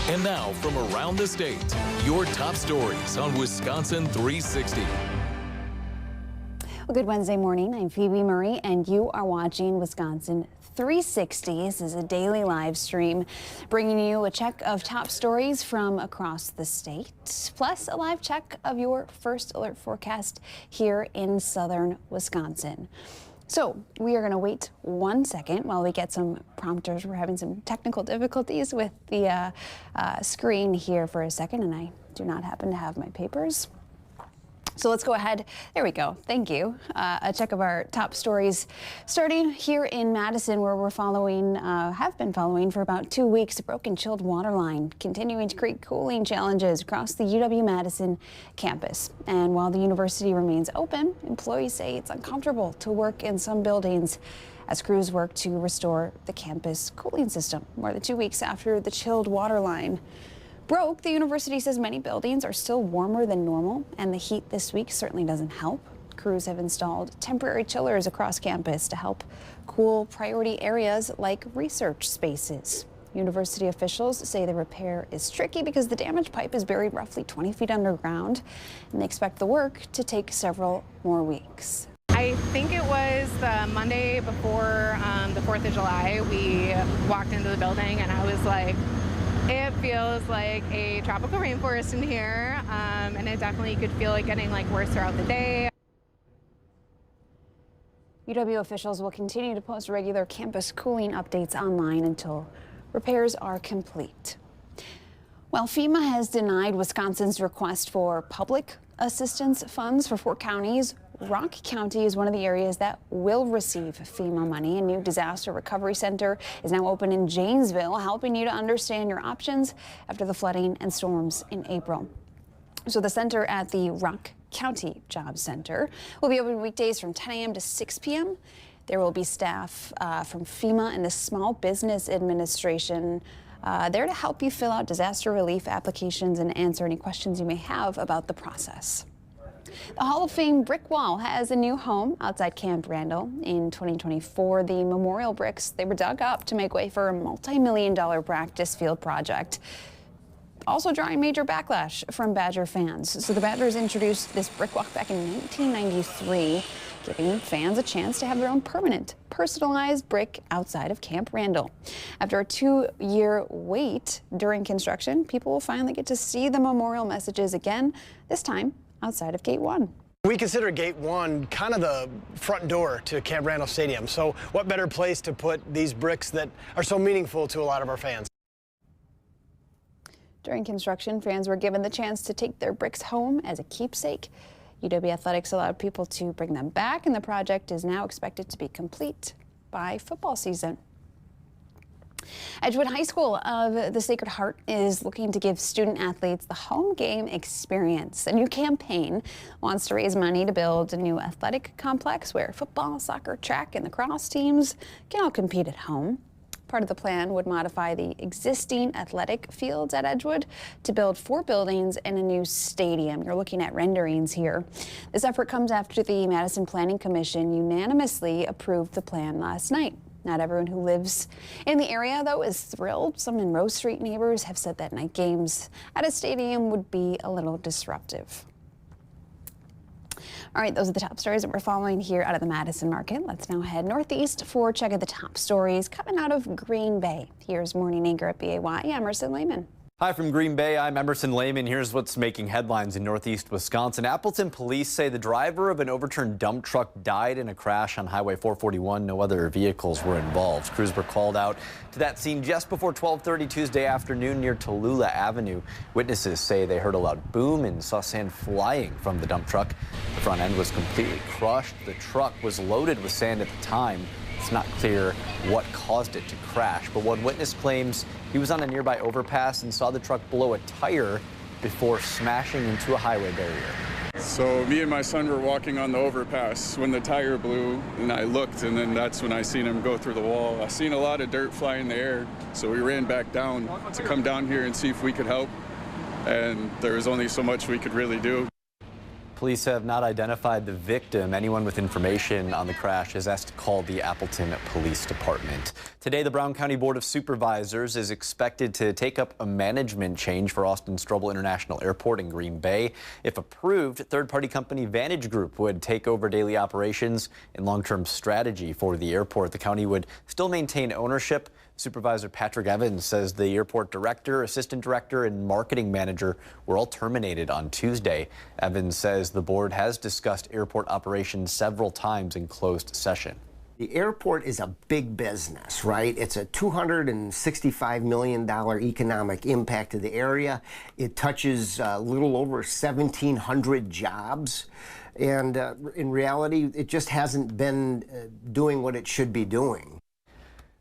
And now from around the state, your top stories on Wisconsin 360. Well, good Wednesday morning. I'm Phoebe Murray, and you are watching Wisconsin 360. This is a daily live stream bringing you a check of top stories from across the state, plus a live check of your first alert forecast here in southern Wisconsin. So we are going to wait 1 second while we get some prompters. We're having some technical difficulties with the screen here for a second, and I do not happen to have my papers. So let's go ahead. There we go. Thank you. A check of our top stories starting here in Madison, where we're following, have been following for about 2 weeks, a broken chilled water line continuing to create cooling challenges across the UW-Madison campus. And while the university remains open, employees say it's uncomfortable to work in some buildings as crews work to restore the campus cooling system more than 2 weeks after the chilled water line broke. The university says many buildings are still warmer than normal, and the heat this week certainly doesn't help. Crews have installed temporary chillers across campus to help cool priority areas like research spaces. University officials say the repair is tricky because the damaged pipe is buried roughly 20 feet underground, and they expect the work to take several more weeks. I think it was the Monday before the 4th of July, we walked into the building and I was like, it feels like a tropical rainforest in here, and it definitely could feel like getting worse throughout the day. UW officials will continue to post regular campus cooling updates online until repairs are complete. Well, FEMA has denied Wisconsin's request for public assistance funds for 4 counties. Rock County is one of the areas that will receive FEMA money. A new disaster recovery center is now open in Janesville, helping you to understand your options after the flooding and storms in April. So the center at the Rock County Job Center will be open weekdays from 10 a.m. to 6 p.m. There will be staff from FEMA and the Small Business Administration there to help you fill out disaster relief applications and answer any questions you may have about the process. The Hall of Fame brick wall has a new home outside Camp Randall. In 2024, the memorial bricks, they were dug up to make way for a multi-million-dollar practice field project, also drawing major backlash from Badger fans. So the Badgers introduced this brick walk back in 1993, giving fans a chance to have their own permanent, personalized brick outside of Camp Randall. After a 2-year wait during construction, people will finally get to see the memorial messages again, this time outside of Gate 1. We consider Gate 1 kind of the front door to Camp Randall Stadium. So what better place to put these bricks that are so meaningful to a lot of our fans? During construction, fans were given the chance to take their bricks home as a keepsake. UW Athletics allowed people to bring them back, and the project is now expected to be complete by football season. Edgewood High School of the Sacred Heart is looking to give student athletes the home game experience. A new campaign wants to raise money to build a new athletic complex where football, soccer, track, and lacrosse teams can all compete at home. Part of the plan would modify the existing athletic fields at Edgewood to build 4 buildings and a new stadium. You're looking at renderings here. This effort comes after the Madison Planning Commission unanimously approved the plan last night. Not everyone who lives in the area, though, is thrilled. Some Monroe Street neighbors have said that night games at a stadium would be a little disruptive. All right, those are the top stories that we're following here out of the Madison market. Let's now head northeast for a check of the top stories coming out of Green Bay. Here's morning anchor at BAY, Emerson Lehman. Hi from Green Bay, I'm Emerson Lehman. Here's what's making headlines in northeast Wisconsin. Appleton police say the driver of an overturned dump truck died in a crash on Highway 441. No other vehicles were involved. Crews were called out to that scene just before 12:30 Tuesday afternoon near Tallulah Avenue. Witnesses say they heard a loud boom and saw sand flying from the dump truck. The front end was completely crushed. The truck was loaded with sand at the time. It's not clear what caused it to crash, but one witness claims he was on a nearby overpass and saw the truck blow a tire before smashing into a highway barrier. So me and my son were walking on the overpass when the tire blew, and I looked, and then that's when I seen him go through the wall. I seen a lot of dirt fly in the air, so we ran back down to come down here and see if we could help, and there was only so much we could really do. Police have not identified the victim. Anyone with information on the crash is asked to call the Appleton Police Department. Today, the Brown County Board of Supervisors is expected to take up a management change for Austin Strobel International Airport in Green Bay. If approved, third-party company Vantage Group would take over daily operations and long-term strategy for the airport. The county would still maintain ownership. Supervisor Patrick Evans says the airport director, assistant director, and marketing manager were all terminated on Tuesday. Evans says the board has discussed airport operations several times in closed session. The airport is a big business, right? It's a $265 million economic impact to the area. It touches a little over 1,700 jobs. And in reality, it just hasn't been doing what it should be doing.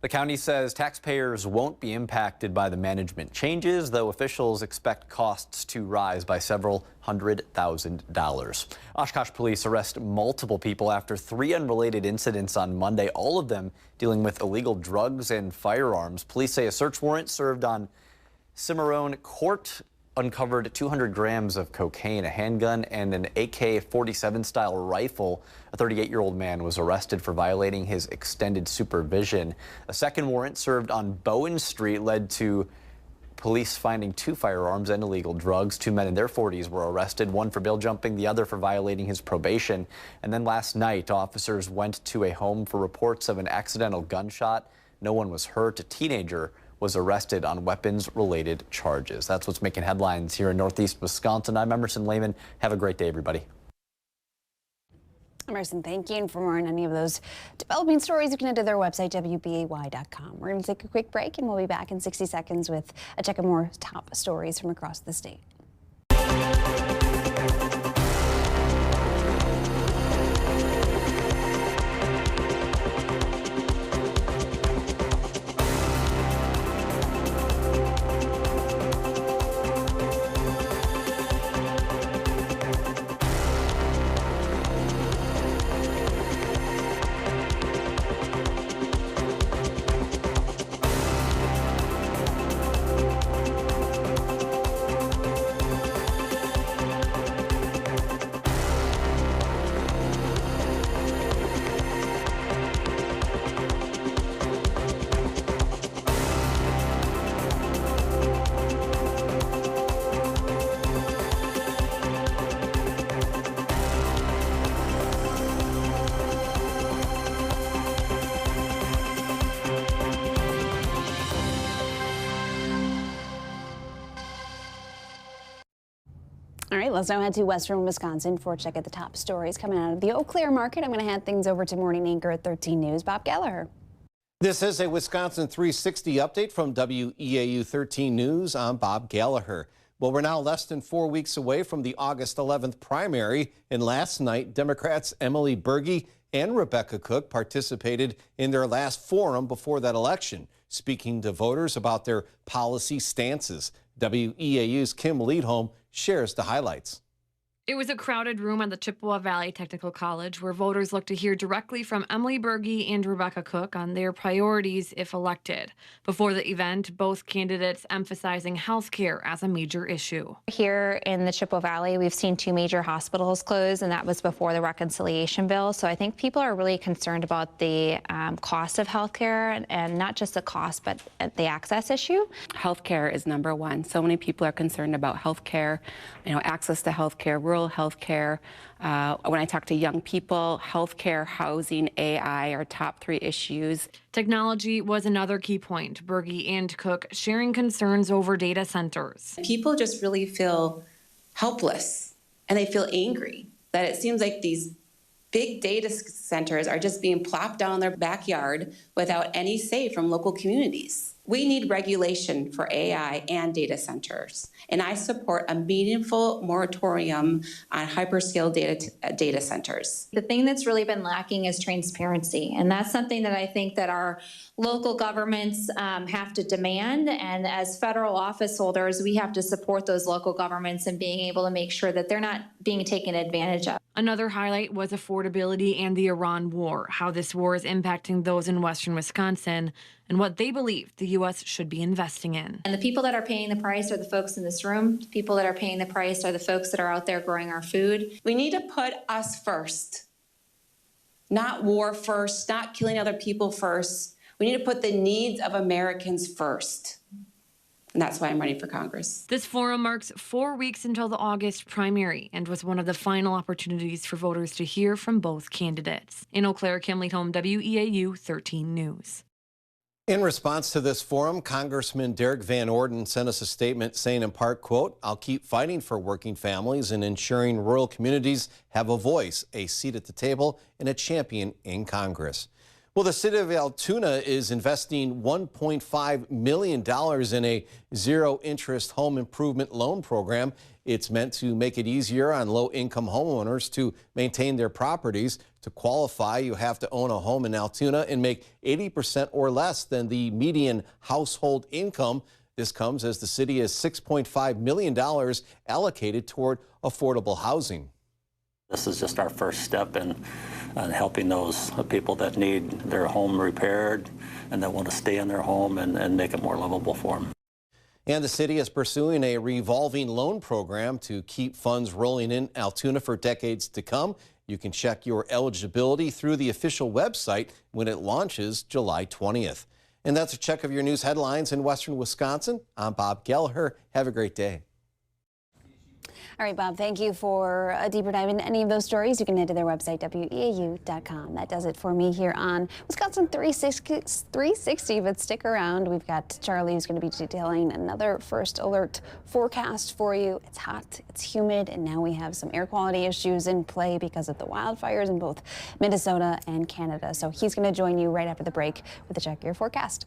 The county says taxpayers won't be impacted by the management changes, though officials expect costs to rise by several $100,000. Oshkosh police arrest multiple people after 3 unrelated incidents on Monday, all of them dealing with illegal drugs and firearms. Police say a search warrant served on Cimarron Court uncovered 200 grams of cocaine, a handgun, and an AK-47 style rifle. A 38-year-old man was arrested for violating his extended supervision. A second warrant served on Bowen Street led to police finding 2 firearms and illegal drugs. 2 men in their 40s were arrested, one for bail jumping, the other for violating his probation. And then last night, officers went to a home for reports of an accidental gunshot. No one was hurt. A teenager was arrested on weapons-related charges. That's what's making headlines here in Northeast Wisconsin. I'm Emerson Lehman. Have a great day, everybody. Emerson, thank you. And for more on any of those developing stories, you can head to their website, WBAY.com. We're going to take a quick break, and we'll be back in 60 seconds with a check of more top stories from across the state. All right, let's now head to Western Wisconsin for a check at the top stories coming out of the Eau Claire market. I'm going to hand things over to morning anchor at 13 News, Bob Gallagher. This is a Wisconsin 360 update from WEAU 13 News. I'm Bob Gallagher. Well, we're now less than 4 weeks away from the August 11th primary, and last night, Democrats Emily Berge and Rebecca Cook participated in their last forum before that election, speaking to voters about their policy stances. WEAU's Kim Leadholm shares the highlights. It was a crowded room at the Chippewa Valley Technical College where voters looked to hear directly from Emily Berge and Rebecca Cook on their priorities if elected. Before the event, both candidates emphasizing health care as a major issue. Here in the Chippewa Valley, we've seen 2 major hospitals close, and that was before the reconciliation bill. So I think people are really concerned about the cost of health care, and not just the cost, but the access issue. Health care is number one. So many people are concerned about health care, access to health care, rural health care. When I talk to young people, health care, housing, AI are top 3 issues. Technology was another key point. Berge and Cook sharing concerns over data centers. People just really feel helpless, and they feel angry that it seems like these big data centers are just being plopped down their backyard without any say from local communities. We need regulation for AI and data centers, and I support a meaningful moratorium on hyperscale data centers. The thing that's really been lacking is transparency, and that's something that I think that our local governments have to demand, and as federal office holders, we have to support those local governments in being able to make sure that they're not being taken advantage of. Another highlight was affordability and the Iran war, how this war is impacting those in western Wisconsin, and what they believe the U.S. should be investing in. And the people that are paying the price are the folks in this room. The people that are paying the price are the folks that are out there growing our food. We need to put us first, not war first, not killing other people first. We need to put the needs of Americans first. And that's why I'm running for Congress. This forum marks 4 weeks until the August primary and was one of the final opportunities for voters to hear from both candidates. In Eau Claire, Kim Leetholm, WEAU 13 News. In response to this forum, Congressman Derek Van Orden sent us a statement saying in part, quote, "I'll keep fighting for working families and ensuring rural communities have a voice, a seat at the table, and a champion in Congress." Well, the city of Altoona is investing $1.5 million in a zero-interest home improvement loan program. It's meant to make it easier on low-income homeowners to maintain their properties. To qualify, you have to own a home in Altoona and make 80% or less than the median household income. This comes as the city has $6.5 million allocated toward affordable housing. This is just our first step in helping those people that need their home repaired and that want to stay in their home and make it more livable for them. And the city is pursuing a revolving loan program to keep funds rolling in Altoona for decades to come. You can check your eligibility through the official website when it launches July 20th. And that's a check of your news headlines in Western Wisconsin. I'm Bob Gallagher. Have a great day. All right, Bob, thank you for a deeper dive into any of those stories. You can head to their website, weau.com. That does it for me here on Wisconsin 360, but stick around. We've got Charlie who's going to be detailing another first alert forecast for you. It's hot, it's humid, and now we have some air quality issues in play because of the wildfires in both Minnesota and Canada. So he's going to join you right after the break with a check of your forecast.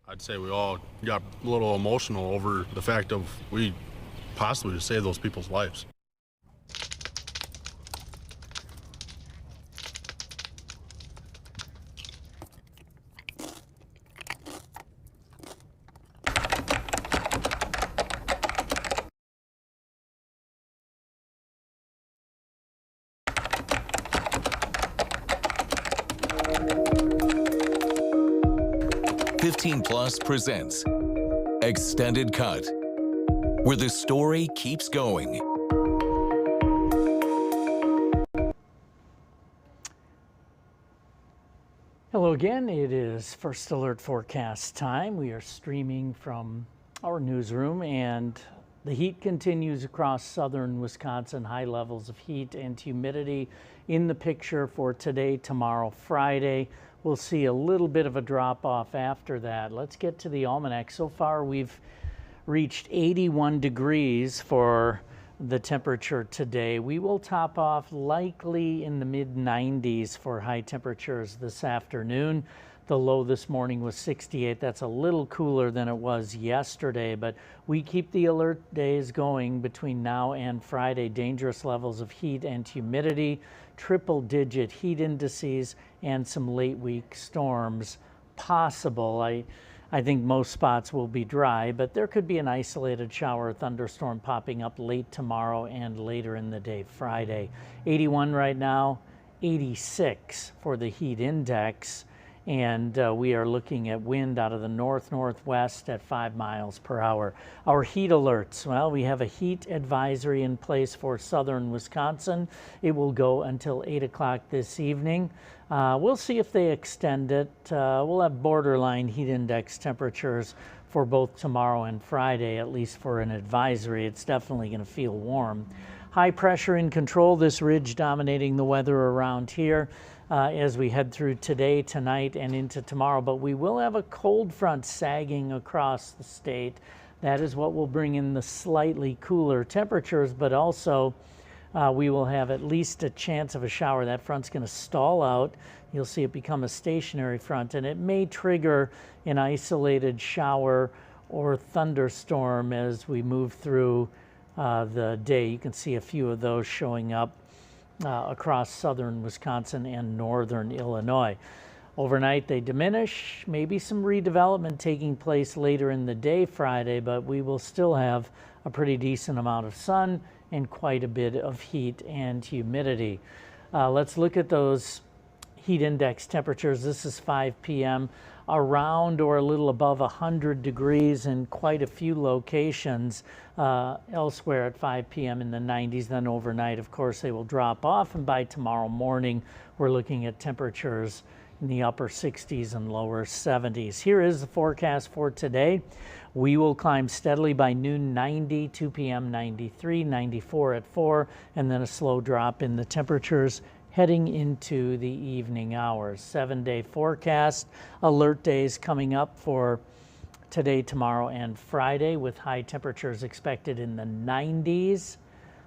I'd say we all got a little emotional over the fact of we possibly saved those people's lives. 18 Plus presents Extended Cut, where the story keeps going. Hello again, it is First Alert Forecast time. We are streaming from our newsroom, and the heat continues across southern Wisconsin. High levels of heat and humidity in the picture for today, tomorrow, Friday. We'll see a little bit of a drop off after that. Let's get to the almanac. So far we've reached 81 degrees for the temperature today. We will top off likely in the mid 90s for high temperatures this afternoon. The low this morning was 68. That's a little cooler than it was yesterday, but we keep the alert days going between now and Friday. Dangerous levels of heat and humidity, triple-digit heat indices, and some late week storms possible. I think most spots will be dry, but there could be an isolated shower or thunderstorm popping up late tomorrow and later in the day Friday. 81 right now, 86 for the heat index, and we are looking at wind out of the north-northwest at 5 miles per hour. Our heat alerts, well, we have a heat advisory in place for southern Wisconsin. It will go until 8 o'clock this evening. We'll see if they extend it. We'll have borderline heat index temperatures for both tomorrow and Friday, at least for an advisory. It's definitely going to feel warm. High pressure in control, this ridge dominating the weather around here as we head through today, tonight, and into tomorrow. But we will have a cold front sagging across the state. That is what will bring in the slightly cooler temperatures, but also we will have at least a chance of a shower. That front's going to stall out. You'll see it become a stationary front, and it may trigger an isolated shower or thunderstorm as we move through the day. You can see a few of those showing up across southern Wisconsin and northern Illinois. Overnight they diminish, maybe some redevelopment taking place later in the day Friday, but we will still have a pretty decent amount of sun and quite a bit of heat and humidity. Let's look at those heat index temperatures. This is 5 p.m. around or a little above 100 degrees in quite a few locations. Elsewhere at 5 p.m. in the 90s. Then overnight, of course, they will drop off, and by tomorrow morning we're looking at temperatures in the upper 60s and lower 70s. Here is the forecast for today. We will climb steadily by noon 90, 2 p.m. 93, 94 at 4, and then a slow drop in the temperatures heading into the evening hours. 7-day forecast. Alert days coming up for today, tomorrow, and Friday, with high temperatures expected in the 90s,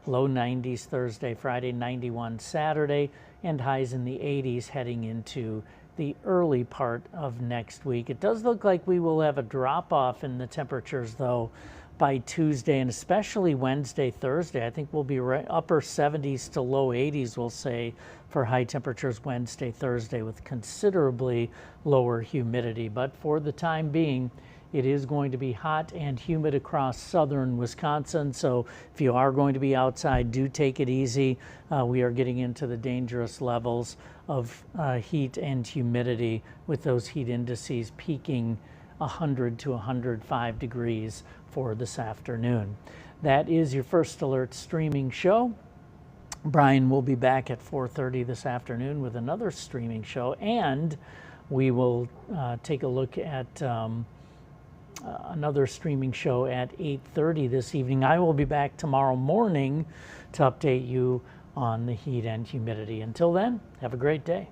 low 90s Thursday, Friday, 91 Saturday, and highs in the 80s heading into the early part of next week. It does look like we will have a drop-off in the temperatures, though, by Tuesday, and especially Wednesday, Thursday. I think we'll be upper 70s to low 80s, we'll say, for high temperatures Wednesday, Thursday, with considerably lower humidity. But for the time being, it is going to be hot and humid across southern Wisconsin, so if you are going to be outside, do take it easy. We are getting into the dangerous levels of heat and humidity, with those heat indices peaking 100 to 105 degrees for this afternoon. That is your First Alert streaming show. Brian will be back at 4:30 this afternoon with another streaming show, and we will take a look at another streaming show at 8:30 this evening. I will be back tomorrow morning to update you on the heat and humidity. Until then, have a great day.